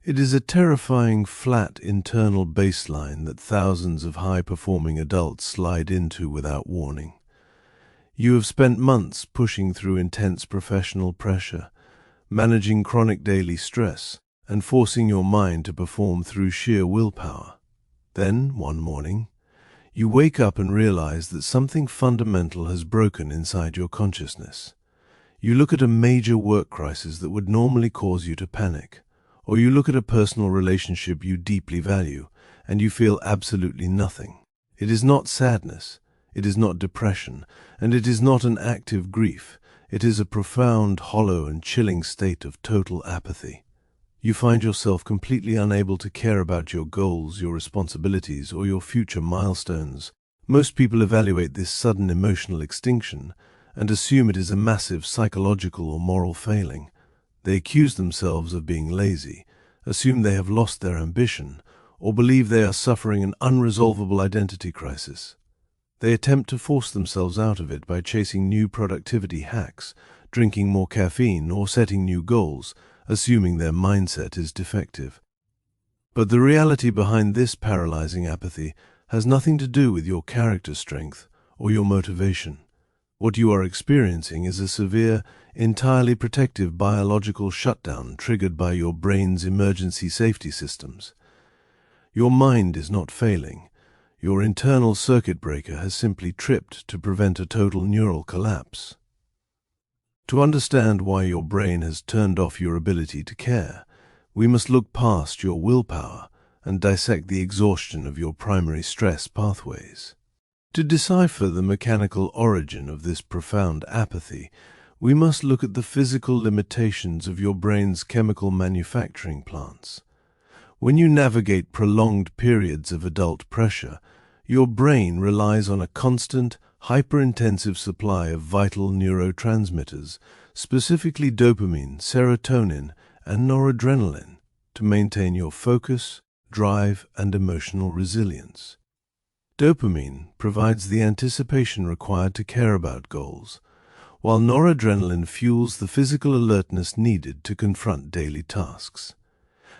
It is a terrifying, flat internal baseline that thousands of high-performing adults slide into without warning. You have spent months pushing through intense professional pressure, managing chronic daily stress, and forcing your mind to perform through sheer willpower. Then, one morning, you wake up and realize that something fundamental has broken inside your consciousness. You look at a major work crisis that would normally cause you to panic, or you look at a personal relationship you deeply value, and you feel absolutely nothing. It is not sadness, it is not depression, and it is not an active grief. It is a profound, hollow, and chilling state of total apathy. You find yourself completely unable to care about your goals, your responsibilities, or your future milestones. Most people evaluate this sudden emotional extinction and assume it is a massive psychological or moral failing. They accuse themselves of being lazy, assume they have lost their ambition, or believe they are suffering an unresolvable identity crisis. They attempt to force themselves out of it by chasing new productivity hacks, drinking more caffeine, or setting new goals, assuming their mindset is defective. But the reality behind this paralyzing apathy has nothing to do with your character strength or your motivation. What you are experiencing is a severe, entirely protective biological shutdown triggered by your brain's emergency safety systems. Your mind is not failing. Your internal circuit breaker has simply tripped to prevent a total neural collapse. To understand why your brain has turned off your ability to care, we must look past your willpower and dissect the exhaustion of your primary stress pathways. To decipher the mechanical origin of this profound apathy, we must look at the physical limitations of your brain's chemical manufacturing plants. When you navigate prolonged periods of adult pressure, your brain relies on a constant, hyper-intensive supply of vital neurotransmitters, specifically dopamine, serotonin, and noradrenaline, to maintain your focus, drive, and emotional resilience. Dopamine provides the anticipation required to care about goals, while noradrenaline fuels the physical alertness needed to confront daily tasks.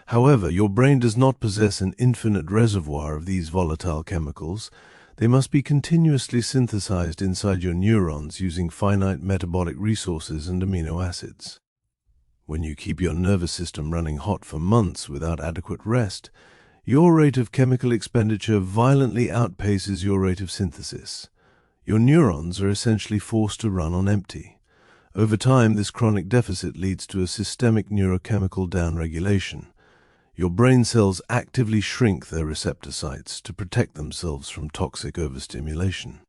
However, your brain does not possess an infinite reservoir of these volatile chemicals. They must be continuously synthesized inside your neurons using finite metabolic resources and amino acids. When you keep your nervous system running hot for months without adequate rest, your rate of chemical expenditure violently outpaces your rate of synthesis. Your neurons are essentially forced to run on empty. Over time, this chronic deficit leads to a systemic neurochemical downregulation. Your brain cells actively shrink their receptor sites to protect themselves from toxic overstimulation.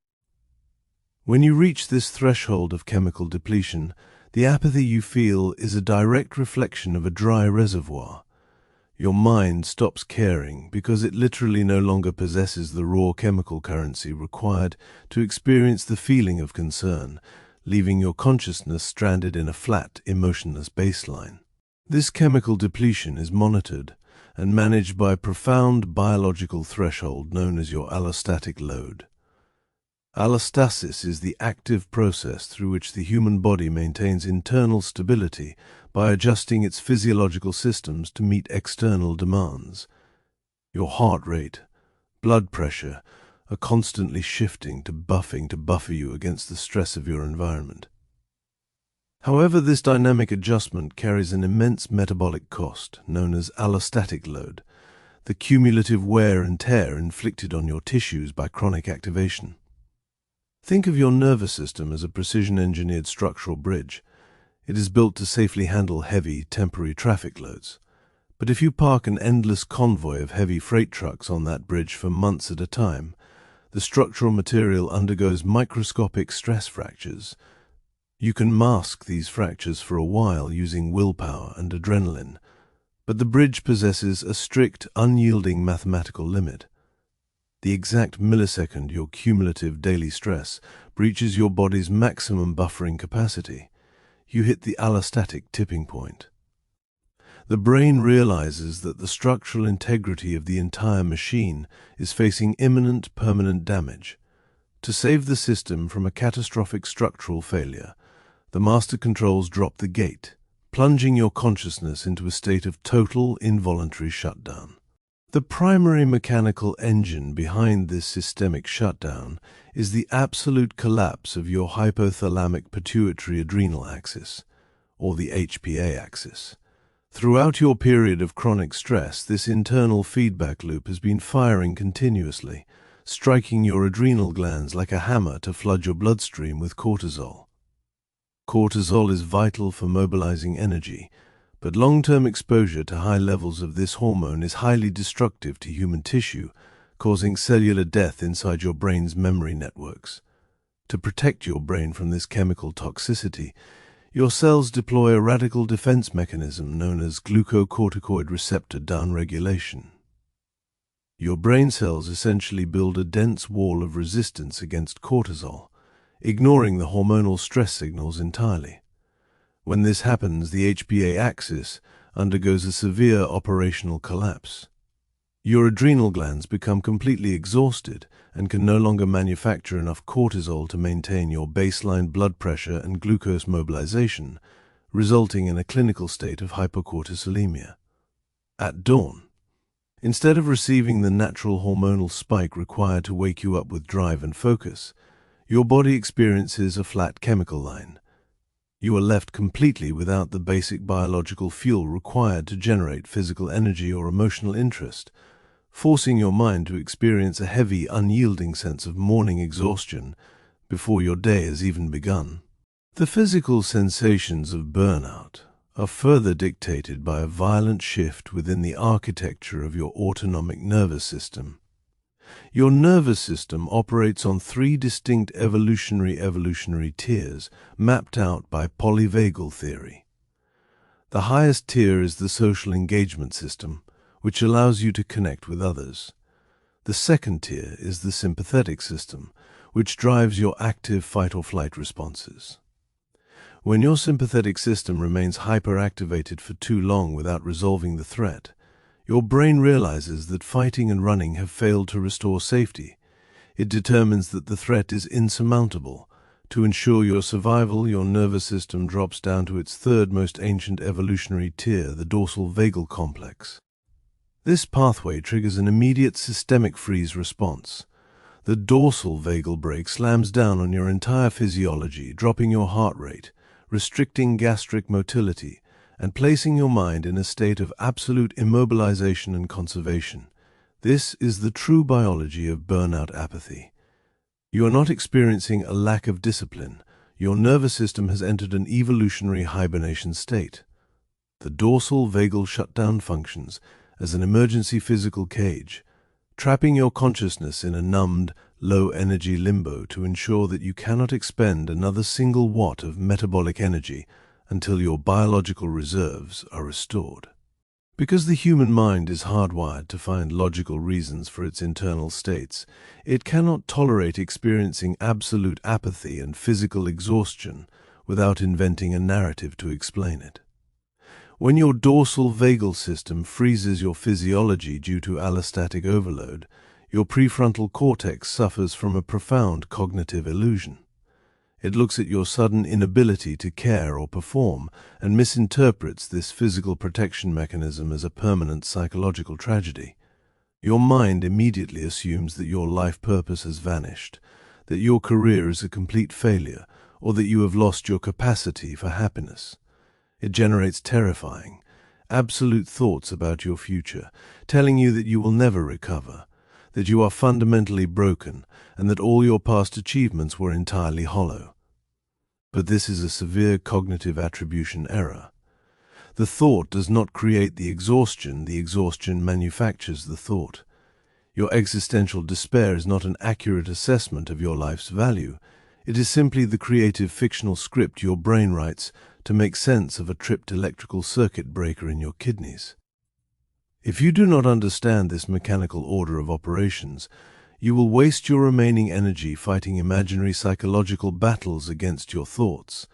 When you reach this threshold of chemical depletion, the apathy you feel is a direct reflection of a dry reservoir. Your mind stops caring because it literally no longer possesses the raw chemical currency required to experience the feeling of concern, leaving your consciousness stranded in a flat, emotionless baseline. This chemical depletion is monitored and managed by a profound biological threshold known as your allostatic load. Allostasis is the active process through which the human body maintains internal stability by adjusting its physiological systems to meet external demands. Your heart rate, blood pressure are constantly shifting to buffer you against the stress of your environment. However, this dynamic adjustment carries an immense metabolic cost, known as allostatic load, the cumulative wear and tear inflicted on your tissues by chronic activation. Think of your nervous system as a precision-engineered structural bridge. It is built to safely handle heavy, temporary traffic loads. But if you park an endless convoy of heavy freight trucks on that bridge for months at a time, the structural material undergoes microscopic stress fractures. You can mask these fractures for a while using willpower and adrenaline, but the bridge possesses a strict, unyielding mathematical limit. The exact millisecond your cumulative daily stress breaches your body's maximum buffering capacity, you hit the allostatic tipping point. The brain realizes that the structural integrity of the entire machine is facing imminent, permanent damage. To save the system from a catastrophic structural failure, the master controls drop the gate, plunging your consciousness into a state of total involuntary shutdown. The primary mechanical engine behind this systemic shutdown is the absolute collapse of your hypothalamic pituitary adrenal axis, or the HPA axis. Throughout your period of chronic stress, this internal feedback loop has been firing continuously, striking your adrenal glands like a hammer to flood your bloodstream with cortisol. Cortisol is vital for mobilizing energy, but long-term exposure to high levels of this hormone is highly destructive to human tissue, causing cellular death inside your brain's memory networks. To protect your brain from this chemical toxicity, your cells deploy a radical defense mechanism known as glucocorticoid receptor downregulation. Your brain cells essentially build a dense wall of resistance against cortisol, ignoring the hormonal stress signals entirely. When this happens, the HPA axis undergoes a severe operational collapse. Your adrenal glands become completely exhausted and can no longer manufacture enough cortisol to maintain your baseline blood pressure and glucose mobilization, resulting in a clinical state of hypocortisolemia. At dawn, instead of receiving the natural hormonal spike required to wake you up with drive and focus, your body experiences a flat chemical line. You are left completely without the basic biological fuel required to generate physical energy or emotional interest, forcing your mind to experience a heavy, unyielding sense of morning exhaustion before your day has even begun. The physical sensations of burnout are further dictated by a violent shift within the architecture of your autonomic nervous system. Your nervous system operates on three distinct evolutionary tiers mapped out by Polyvagal theory. The highest tier is the social engagement system, which allows you to connect with others. The second tier is the sympathetic system, which drives your active fight-or-flight responses. When your sympathetic system remains hyperactivated for too long without resolving the threat, your brain realizes that fighting and running have failed to restore safety. It determines that the threat is insurmountable. To ensure your survival, your nervous system drops down to its third most ancient evolutionary tier, the dorsal vagal complex. This pathway triggers an immediate systemic freeze response. The dorsal vagal brake slams down on your entire physiology, dropping your heart rate, restricting gastric motility, and placing your mind in a state of absolute immobilization and conservation. This is the true biology of burnout apathy. You are not experiencing a lack of discipline. Your nervous system has entered an evolutionary hibernation state. The dorsal vagal shutdown functions as an emergency physical cage, trapping your consciousness in a numbed, low-energy limbo to ensure that you cannot expend another single watt of metabolic energy until your biological reserves are restored. Because the human mind is hardwired to find logical reasons for its internal states, it cannot tolerate experiencing absolute apathy and physical exhaustion without inventing a narrative to explain it. When your dorsal vagal system freezes your physiology due to allostatic overload, your prefrontal cortex suffers from a profound cognitive illusion. It looks at your sudden inability to care or perform and misinterprets this physical protection mechanism as a permanent psychological tragedy. Your mind immediately assumes that your life purpose has vanished, that your career is a complete failure, or that you have lost your capacity for happiness. It generates terrifying, absolute thoughts about your future, telling you that you will never recover, that you are fundamentally broken, and that all your past achievements were entirely hollow. But this is a severe cognitive attribution error. The thought does not create the exhaustion manufactures the thought. Your existential despair is not an accurate assessment of your life's value. It is simply the creative fictional script your brain writes to make sense of a tripped electrical circuit breaker in your kidneys. If you do not understand this mechanical order of operations, you will waste your remaining energy fighting imaginary psychological battles against your thoughts,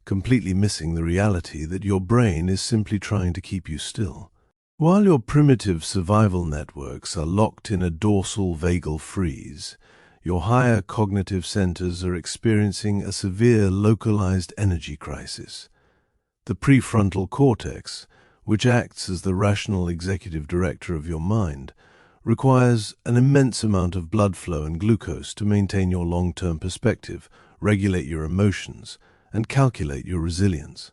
completely missing the reality that your brain is simply trying to keep you still. While your primitive survival networks are locked in a dorsal vagal freeze, your higher cognitive centers are experiencing a severe localized energy crisis. The prefrontal cortex, which acts as the rational executive director of your mind, requires an immense amount of blood flow and glucose to maintain your long-term perspective, regulate your emotions, and calculate your resilience.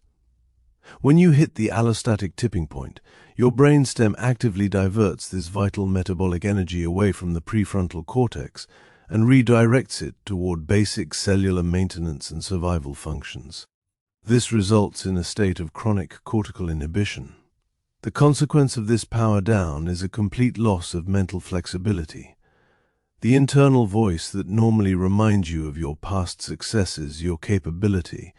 When you hit the allostatic tipping point, your brainstem actively diverts this vital metabolic energy away from the prefrontal cortex and redirects it toward basic cellular maintenance and survival functions. This results in a state of chronic cortical inhibition. The consequence of this power down is a complete loss of mental flexibility. The internal voice that normally reminds you of your past successes, your capability,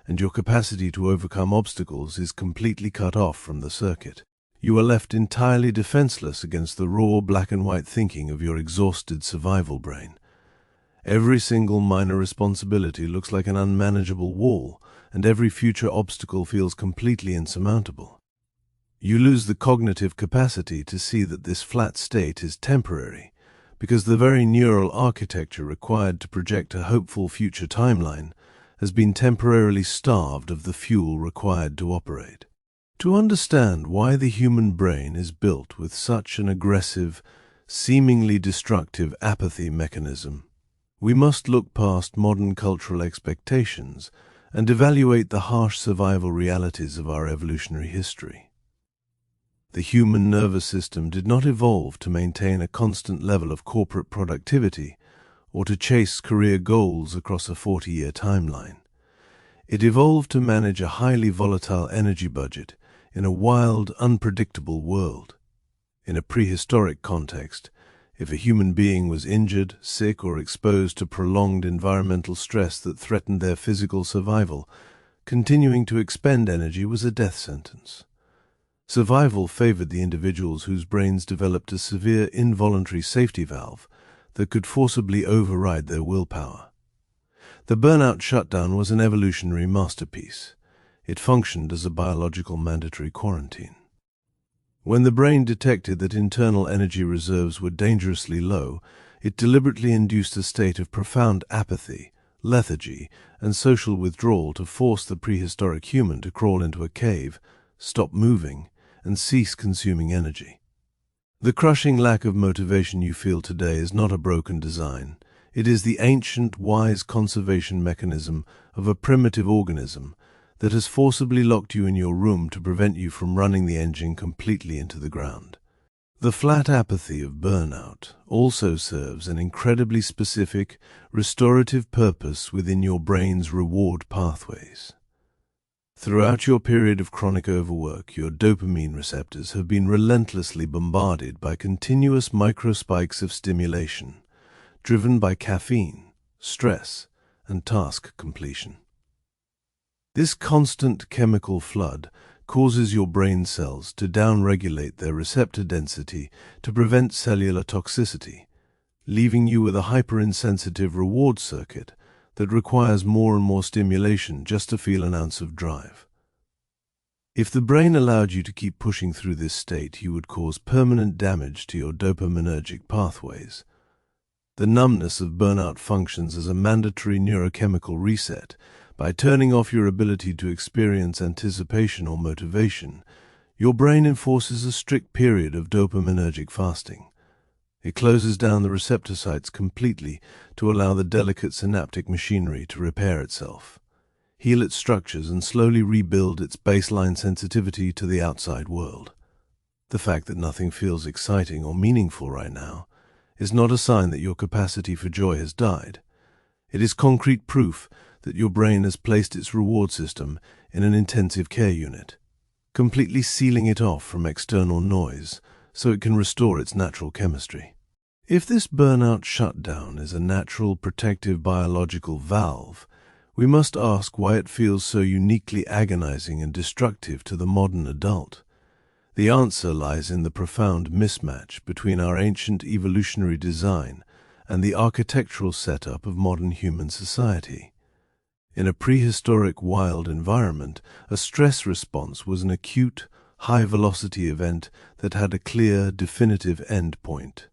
and your capacity to overcome obstacles is completely cut off from the circuit. You are left entirely defenseless against the raw black and white thinking of your exhausted survival brain. Every single minor responsibility looks like an unmanageable wall, and every future obstacle feels completely insurmountable. You lose the cognitive capacity to see that this flat state is temporary, because the very neural architecture required to project a hopeful future timeline has been temporarily starved of the fuel required to operate. To understand why the human brain is built with such an aggressive, seemingly destructive apathy mechanism, we must look past modern cultural expectations and evaluate the harsh survival realities of our evolutionary history. The human nervous system did not evolve to maintain a constant level of corporate productivity or to chase career goals across a 40-year timeline. It evolved to manage a highly volatile energy budget in a wild, unpredictable world. In a prehistoric context, if a human being was injured, sick, or exposed to prolonged environmental stress that threatened their physical survival, continuing to expend energy was a death sentence. Survival favored the individuals whose brains developed a severe involuntary safety valve that could forcibly override their willpower. The burnout shutdown was an evolutionary masterpiece. It functioned as a biological mandatory quarantine. When the brain detected that internal energy reserves were dangerously low, it deliberately induced a state of profound apathy, lethargy, and social withdrawal to force the prehistoric human to crawl into a cave, stop moving, and cease consuming energy. The crushing lack of motivation you feel today is not a broken design. It is the ancient, wise conservation mechanism of a primitive organism that has forcibly locked you in your room to prevent you from running the engine completely into the ground. The flat apathy of burnout also serves an incredibly specific, restorative purpose within your brain's reward pathways. Throughout your period of chronic overwork, your dopamine receptors have been relentlessly bombarded by continuous microspikes of stimulation, driven by caffeine, stress, and task completion. This constant chemical flood causes your brain cells to downregulate their receptor density to prevent cellular toxicity, leaving you with a hyperinsensitive reward circuit that requires more and more stimulation just to feel an ounce of drive. If the brain allowed you to keep pushing through this state, you would cause permanent damage to your dopaminergic pathways. The numbness of burnout functions as a mandatory neurochemical reset. By turning off your ability to experience anticipation or motivation, your brain enforces a strict period of dopaminergic fasting. It closes down the receptor sites completely to allow the delicate synaptic machinery to repair itself, heal its structures, and slowly rebuild its baseline sensitivity to the outside world. The fact that nothing feels exciting or meaningful right now is not a sign that your capacity for joy has died. It is concrete proof that your brain has placed its reward system in an intensive care unit, completely sealing it off from external noise so it can restore its natural chemistry. If this burnout shutdown is a natural protective biological valve, we must ask why it feels so uniquely agonizing and destructive to the modern adult. The answer lies in the profound mismatch between our ancient evolutionary design and the architectural setup of modern human society. In a prehistoric wild environment, a stress response was an acute, high-velocity event that had a clear, definitive end point.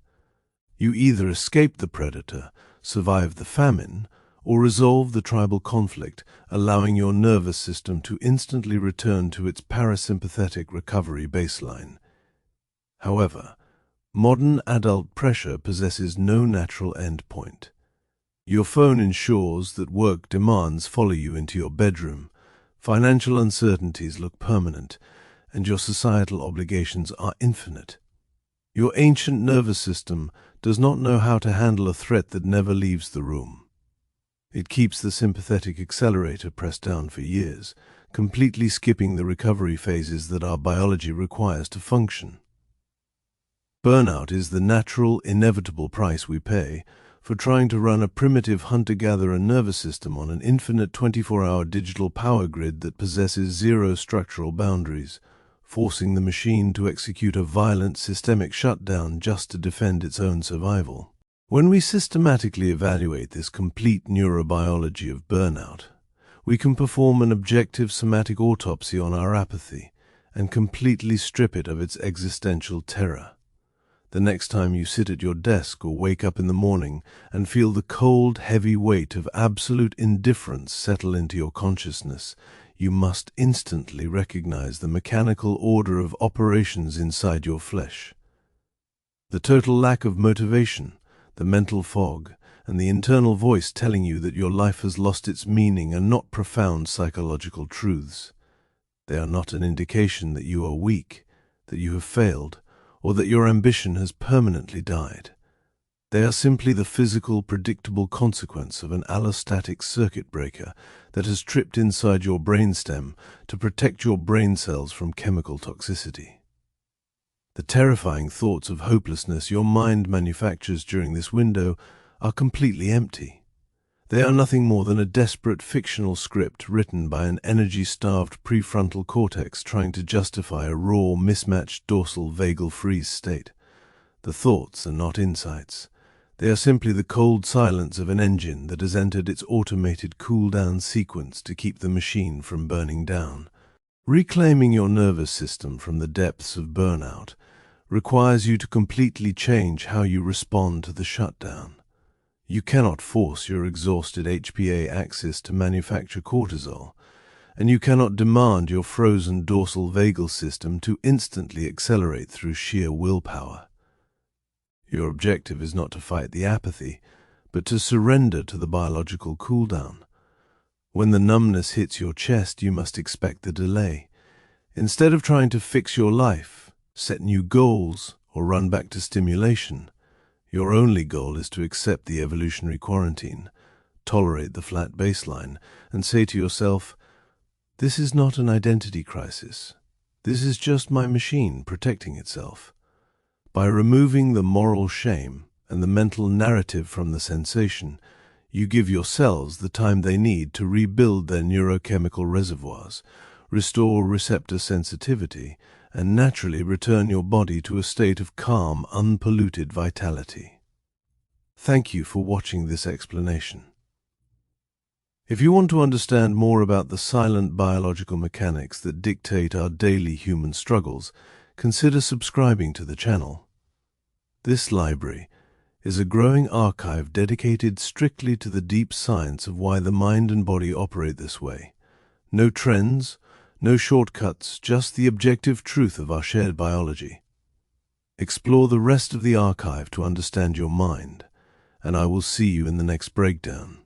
You either escaped the predator, survived the famine, or resolve the tribal conflict, allowing your nervous system to instantly return to its parasympathetic recovery baseline. However, modern adult pressure possesses no natural endpoint. Your phone ensures that work demands follow you into your bedroom, financial uncertainties look permanent, and your societal obligations are infinite. Your ancient nervous system does not know how to handle a threat that never leaves the room. It keeps the sympathetic accelerator pressed down for years, completely skipping the recovery phases that our biology requires to function. Burnout is the natural, inevitable price we pay for trying to run a primitive hunter-gatherer nervous system on an infinite 24-hour digital power grid that possesses zero structural boundaries, forcing the machine to execute a violent systemic shutdown just to defend its own survival. When we systematically evaluate this complete neurobiology of burnout, we can perform an objective somatic autopsy on our apathy and completely strip it of its existential terror. The next time you sit at your desk or wake up in the morning and feel the cold, heavy weight of absolute indifference settle into your consciousness, you must instantly recognize the mechanical order of operations inside your flesh. The total lack of motivation, the mental fog, and the internal voice telling you that your life has lost its meaning are not profound psychological truths. They are not an indication that you are weak, that you have failed, or that your ambition has permanently died. They are simply the physical, predictable consequence of an allostatic circuit breaker that has tripped inside your brainstem to protect your brain cells from chemical toxicity. The terrifying thoughts of hopelessness your mind manufactures during this window are completely empty. They are nothing more than a desperate fictional script written by an energy-starved prefrontal cortex trying to justify a raw, mismatched dorsal vagal freeze state. The thoughts are not insights. They are simply the cold silence of an engine that has entered its automated cooldown sequence to keep the machine from burning down. Reclaiming your nervous system from the depths of burnout requires you to completely change how you respond to the shutdown. You cannot force your exhausted HPA axis to manufacture cortisol, and you cannot demand your frozen dorsal vagal system to instantly accelerate through sheer willpower. Your objective is not to fight the apathy, but to surrender to the biological cooldown. When the numbness hits your chest, you must expect the delay. Instead of trying to fix your life, set new goals, or run back to stimulation, your only goal is to accept the evolutionary quarantine, tolerate the flat baseline, and say to yourself, "This is not an identity crisis. This is just my machine protecting itself." By removing the moral shame and the mental narrative from the sensation, you give your cells the time they need to rebuild their neurochemical reservoirs, restore receptor sensitivity, and naturally return your body to a state of calm, unpolluted vitality. Thank you for watching this explanation. If you want to understand more about the silent biological mechanics that dictate our daily human struggles, consider subscribing to the channel. This library is a growing archive dedicated strictly to the deep science of why the mind and body operate this way. No trends, no shortcuts, just the objective truth of our shared biology. Explore the rest of the archive to understand your mind, and I will see you in the next breakdown.